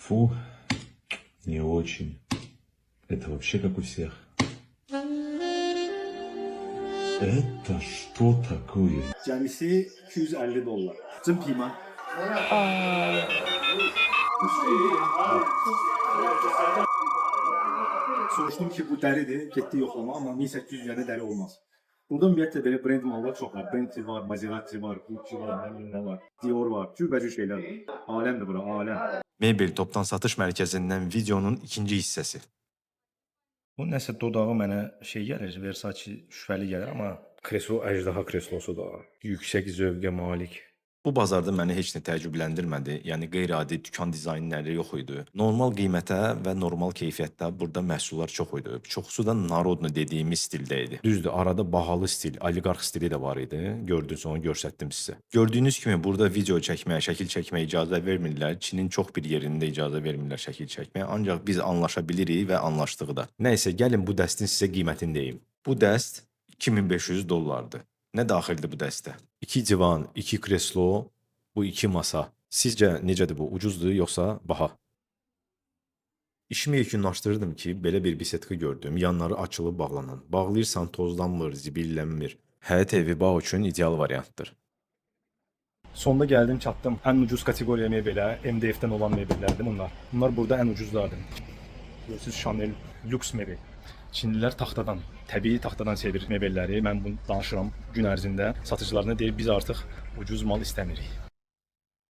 Фу, не очень. Это вообще как у всех. Это что такое? Cəmisi $250. Cın piyman. Soruşdum ki, bu dəridir, getdi yoxlama, amma 1800 yəni dəri olmaz. Burada ümumiyyətlə belə brend mallar çox var. Bentley var, Maserati var, Gucci var, nə var, Dior var, cürbəcür şeylər var. Aləmdir bura, aləm. Mebel toptan satış mərkəzindən videonun ikinci hissəsi. Bu nəsə dodağı mənə şey gəlir, Versace şübhəli gəlir, amma kreslo əjdaha kreslosudur. Yüksək zövqə malik. Bu bazarda məni heç nə təəccübləndirmədi. Yəni qeyri-adi dükan dizaynları yox idi. Normal qiymətə və normal keyfiyyətdə burada məhsullar çox idi. Çoxusu da narodnu dediyimiz stildə idi. Düzdür, arada bahalı stil, oliqarx stili də var idi. Gördünüz, onu göstərdim sizə. Gördüyünüz kimi burada video çəkməyə, şəkil çəkməyə icazə vermirlər. Çinin çox bir yerində icazə vermirlər şəkil çəkməyə. Ancaq biz anlaşa bilirik və anlaşdığı da. Nəysə, gəlin bu dəstin sizə qiymətini deyim. Bu dəst $2500. Nə daxildir bu dəstə? 2 divan, 2 kreslo, bu 2 masa. Sizcə necədir bu? Ucuzdur yoxsa baha? İşimi yekunlaşdırırdım ki, belə bir bisetka gördüm. Yanları açılıb bağlanan. Bağlayırsan tozlanmır, zibillənmir. Həyət evi bağ üçün ideal variantdır. Sonda gəldim, çatdım. Ən ucuz kateqoriya mebelə, MDF-dən olan mebellərdir bunlar. Bunlar burada ən ucuzlardır. Görürsünüz, Chanel lüks mebel. Çinlilər taxtadan, təbii taxtadan sevir mebelləri. Mən bunu danışıram gün ərzində. Satıcılarına deyir, biz artıq ucuz mal istəmirik.